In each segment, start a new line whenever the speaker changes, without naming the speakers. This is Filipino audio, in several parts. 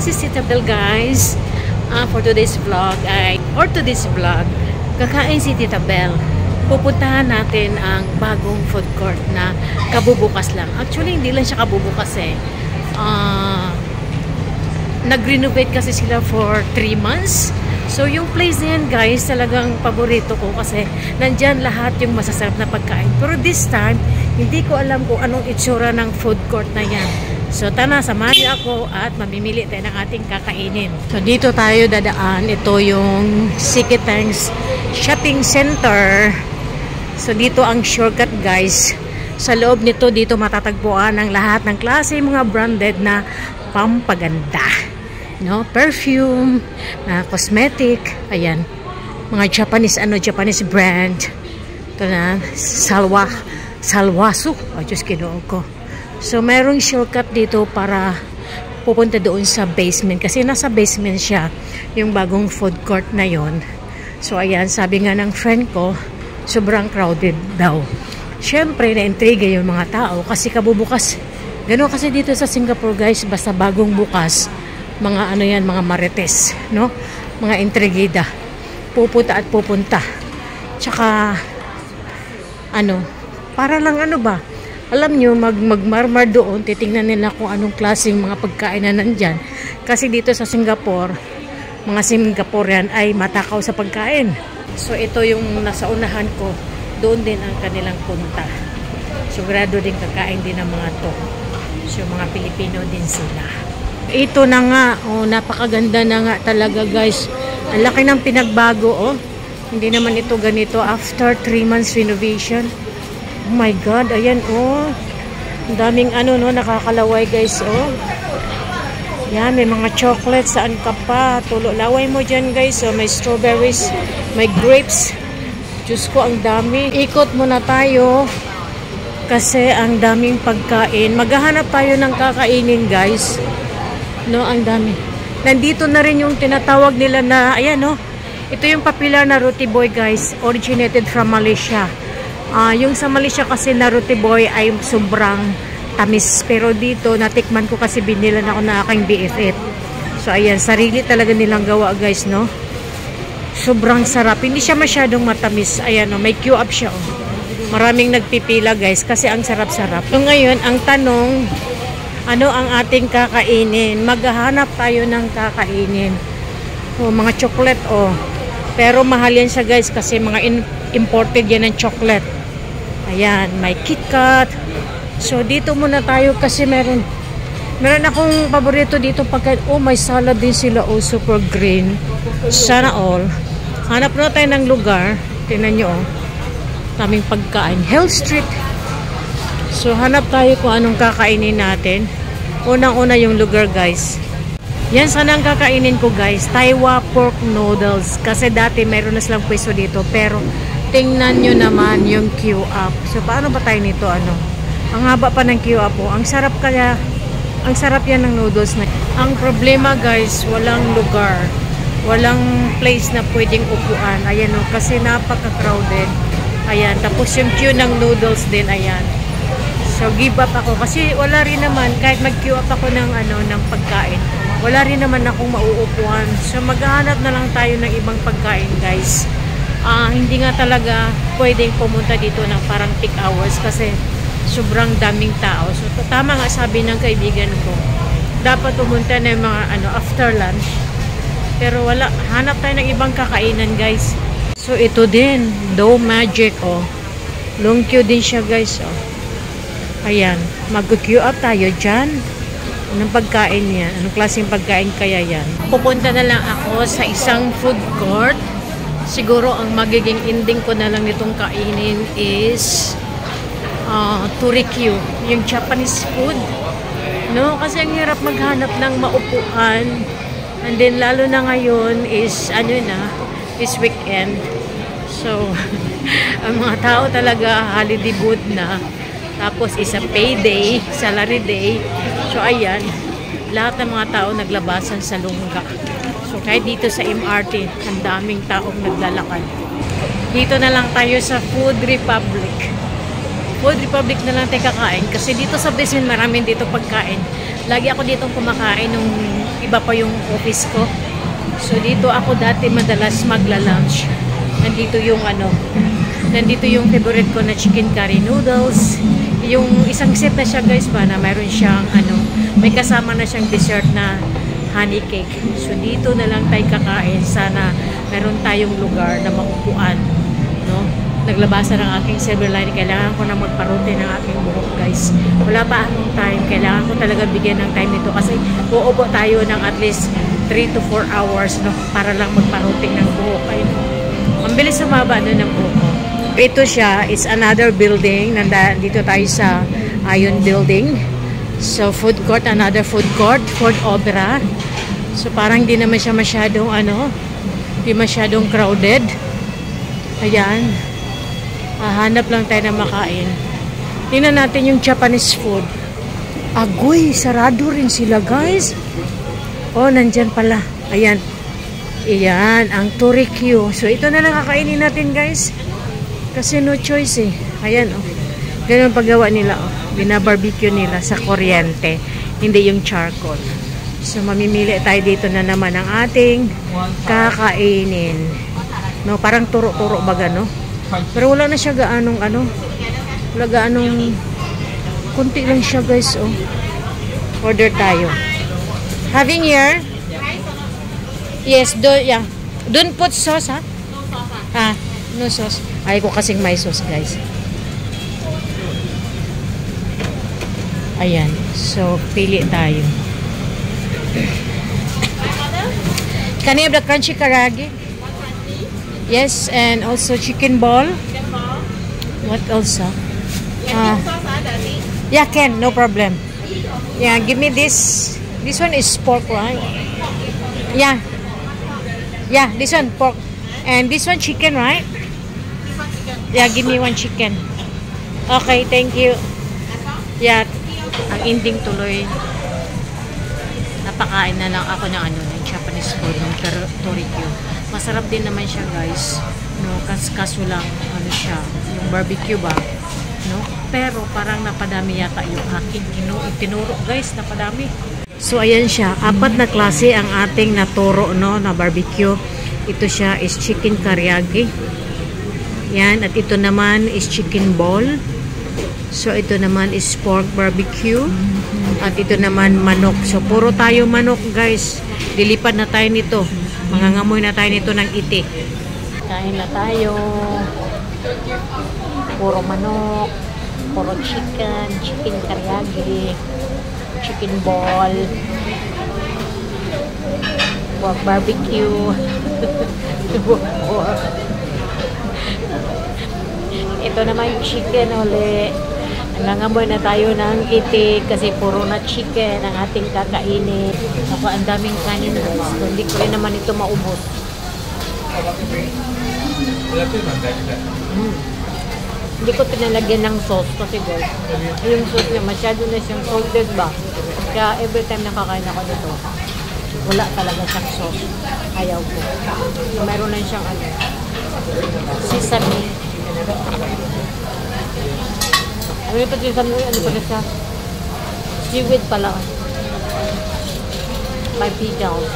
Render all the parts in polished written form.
this is Tita Bel, guys. For today's vlog, kakain si Tita Bel. Pupuntahan natin ang bagong food court na kabubukas lang. Actually, hindi lang siya kabubukas eh. Nag-renovate kasi sila for 3 months. So, yung place na yan, guys, talagang paborito ko kasi nandyan lahat yung masasarap na pagkain. Pero this time, hindi ko alam kung anong itsura ng food court na yan. So, tara, samahan niyo ako at mamimili tayo ng ating kakainin. So, dito tayo dadaan. Ito yung Sikitang's Shopping Center. So, dito ang shortcut, guys. Sa loob nito, dito matatagpuan ang lahat ng klase, mga branded na pampaganda. No, perfume, cosmetic, ayan. Mga Japanese brand. Ito na, Salwasu. Oh, Diyos, kinoo ko. So, merong shortcut dito para pupunta doon sa basement. Kasi nasa basement siya, yung bagong food court na yon. So, ayan, sabi nga ng friend ko, sobrang crowded daw. Siyempre, na-intriga yung mga tao kasi kabubukas. Gano'n kasi dito sa Singapore, guys, basta bagong bukas, mga ano yan, mga marites, no? Mga intrigida. Pupunta at pupunta. Tsaka, ano, para lang ano ba? Alam nyo, magmarmar doon, titingnan nila kung anong klaseng mga pagkain na nandyan. Kasi dito sa Singapore, mga Singaporean ay matakaw sa pagkain. So, ito yung nasa unahan ko. Doon din ang kanilang punta. Sigurado din kakain din ng mga to. So, mga Pilipino din sila. Ito na nga, oh, napakaganda na nga talaga, guys. Ang laki ng pinagbago, oh. Hindi naman ito ganito after 3 months renovation. Oh my God, ayan, oh. Ang daming ano, no, nakakalaway, guys, oh. Yan, may mga chocolate, saan ka pa? Tulo, laway mo dyan, guys, oh. May strawberries, may grapes. Diyos ko, ang dami. Ikot muna tayo kasi ang daming pagkain. Maghahanap tayo ng kakainin, guys. No, ang dami. Nandito na rin yung tinatawag nila na, ayan, no. Ito yung popular na roti boy, guys. Originated from Malaysia. Yung sa Malaysia kasi na roti boy ay sobrang tamis. Pero dito, natikman ko kasi binilan ako na aking BFF. So, ayan, sarili talaga nilang gawa, guys, no. Sobrang sarap. Hindi siya masyadong matamis. Ayan, no, may queue up siya, oh. Maraming nagpipila, guys, kasi ang sarap-sarap. So, ngayon, ang tanong, ano ang ating kakainin? Maghahanap tayo ng kakainin. Oh, mga chocolate, oh. Pero mahal yan siya, guys, kasi mga imported yan ng chocolate. Ayan, may KitKat. So, dito muna tayo kasi meron akong paborito dito pagkain. Oh, may salad din sila. Oh, super green. Sana all. Hanap na tayo ng lugar. Tingnan nyo, oh. Taming pagkain. Health Street. So, hanap tayo kung anong kakainin natin. Unang-una yung lugar, guys. Yan, sana ang kakainin ko, guys. Taiwan pork noodles. Kasi dati, mayroon na silang pwesto dito. Pero, tingnan nyo naman yung queue up. So, paano ba tayo nito, ano? Ang haba pa ng queue up, oh. Ang sarap kaya, ang sarap yan ng noodles na. Ang problema, guys, walang lugar. Walang place na pwedeng upuan. Ayan, oh. Kasi napaka-crowded. Ayan. Tapos yung queue ng noodles din, ayan. So, give up ako. Kasi wala rin naman, kahit mag-queue up ako ng, ng pagkain, wala rin naman akong mauupuan. So, maghahanap na lang tayo ng ibang pagkain, guys. Hindi nga talaga pwedeng pumunta dito ng parang peak hours kasi sobrang daming tao. So, tama nga sabi ng kaibigan ko, dapat pumunta na yung mga, after lunch. Pero wala, hanap tayo ng ibang kakainan, guys. So, ito din, Dough Magic, oh. Long queue din siya, guys, oh. Ayan, mag-queue up tayo dyan. Anong pagkain yan? Anong klaseng pagkain kaya yan? Pupunta na lang ako sa isang food court. Siguro ang magiging ending ko na lang nitong kainin is Turikyu, yung Japanese food. No, kasi ang hirap maghanap ng maupuan. And then lalo na ngayon is is weekend. So, ang mga tao talaga holiday mood na. Tapos isa payday, salary day. So ayan, lahat ng mga tao naglabasan sa lungga. So kahit dito sa MRT, ang daming taong naglalakad. Dito na lang tayo sa Food Republic. Food Republic na lang tayo kakain. Kasi dito sa basement maraming dito pagkain. Lagi ako dito kumakain nung iba pa yung office ko. So dito ako dati madalas magla-lunch. Nandito yung nandito yung favorite ko na chicken curry noodles. Yung isang set na siya guys ba, na mayroon siyang may kasama na siyang dessert na honey cake. So dito na lang tayo kakain. Sana meron tayong lugar na maupuan, no? Naglabasan ang aking silver line. Kailangan ko na magparute ng aking buhok guys. Wala pa akong time. Kailangan ko talaga bigyan ng time nito kasi uupo tayo ng at least 3 to 4 hours, no? Para lang magparute ng buhok. Ayun. Ang bilis sumaba ng buhok ko. Ito siya is another building. Dito tayo sa Ion Building. So food court, another food court, Ford Opera. So parang hindi naman siya masyadong hindi masyadong crowded. Ayan. Hanap lang tayo na makain. Tingnan natin yung Japanese food. Agoy, sarado rin sila guys. Oh, nandyan pala. Ayan. Ayan, ang Torikyo. So ito na lang kakainin natin guys. Kasi no choice eh. Ayan oh. Ganun paggawa nila oh. Binabarbecue nila sa kuryente. Hindi yung charcoal. So mamimili tayo dito na naman ang ating kakainin. No, parang turo-turo baga no. Pero wala na siya gaanong wala gaanong kunti lang siya guys oh. Order tayo. Having here? Yes, don't put sauce ha? No sauce. Ay ko kasing may sauce guys. Ayan. So, pili tayo. Can you have the crunchy karagi? Yes, and also chicken ball. What else? Yeah, can. No problem. Yeah, give me this. This one is pork, right? Yeah. Yeah, this one pork. And this one chicken, right? Yeah, give me one chicken. Okay, thank you. Yeah, ang ending tuloy. Napakain na lang ako ng ng Japanese food, ng Torikyo. Masarap din naman siya, guys. No, kaso lang siya, yung barbecue ba? No? Pero parang napadami yata yung aking itinuro, guys, napadami. So ayan siya, 4 na klase ang ating naturo no, na barbecue. Ito siya is chicken karyagi. Yan, at ito naman is chicken ball. So ito naman is pork barbecue. At ito naman manok. So puro tayo manok guys. Lilipad na tayo nito. Mangangamoy na tayo nito ng iti. Kain na tayo. Puro manok. Puro chicken. Chicken karyagi. Chicken ball. Pork barbecue. Ito naman yung chicken uli. Nangangamoy na tayo ng itik kasi puro na chicken ang ating kakainin. Ako, ang daming kanin guys. So, hindi ko rin naman ito maubos. Hindi ko pinalagyan ng sauce kasi guys, yung sauce niya masyado na siyang salted ba? Kaya every time nakakain ako nito, wala talaga siyang sauce. Ayaw ko. So, mayroon lang siyang sesame. Ano ito sesame? Ano pa siya? Seaweed pala. My pickles.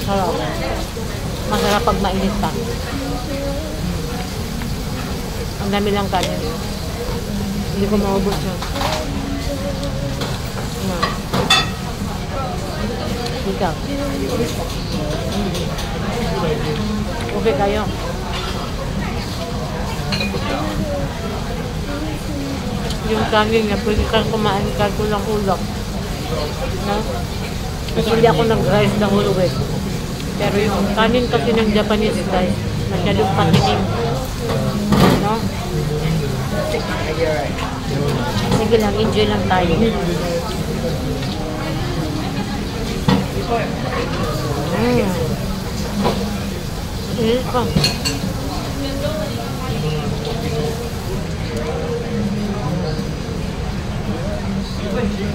Sarap. Masarap pag mainit pa. Ang dami lang kanin. Hindi ko maubos yun. Ikaw. Okay kayo. Yung kanin na pwede kang kumain ka kulang-kulang. No? Kasi hindi ako nag-rice the whole week. Pero yung kanin kasi ng Japanese guys, masyadong patining. No? Sige lang, enjoy lang tayo. Init pa.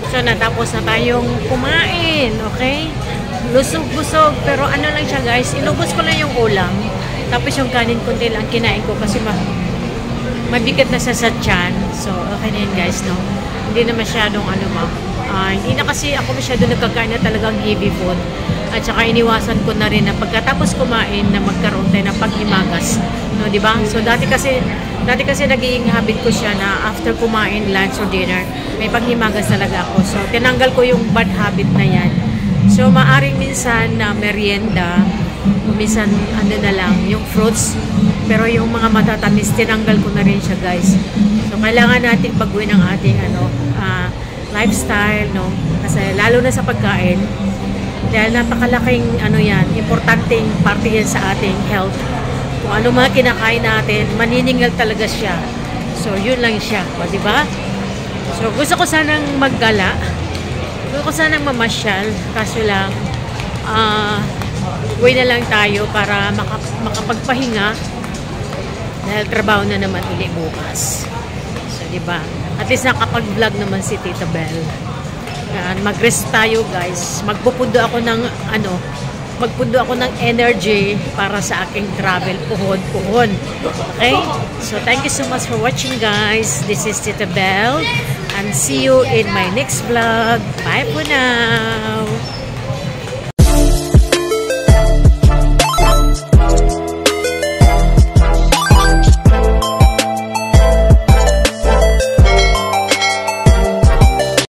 So, natapos na tayong kumain, okay? Lusog-busog, pero ano lang siya guys, inubos ko na yung ulam. Tapos yung kanin kunti lang kinain ko kasi mabigat na sa tiyan. So, okay na yun guys, no? Hindi na masyadong ano hindi na kasi ako masyado nagkakain na talagang heavy food. At saka iniwasan ko na rin na pagkatapos kumain na magkaroon tayo ng paghimagas. No, di ba? So, dati kasi naging habit ko siya na after kumain, lunch or dinner, may paghimagas talaga ako. So, tinanggal ko yung bad habit na yan. So, maaring minsan na merienda, minsan ano na lang, yung fruits, pero yung mga matatamis, tinanggal ko na rin siya guys. So, kailangan natin baguhin ang ating lifestyle, no? Kasi lalo na sa pagkain, dahil napakalaking importanteng parte yan sa ating health. Kung ano mga kinakain natin, maniningal talaga siya. So, yun lang siya, di ba? So, gusto ko sanang maggala. Gusto ko sanang mamasyal. Kaso lang, uwi na lang tayo para makapagpahinga. Dahil trabaho na naman uli bukas. So, di ba? At least nakapag-vlog naman si Tita Bel. Yan, mag-rest tayo, guys. Magpupundo ako ng energy para sa aking travel puhon. Okay? So, thank you so much for watching, guys. This is Tita Bel. And see you in my next vlog. Bye for now.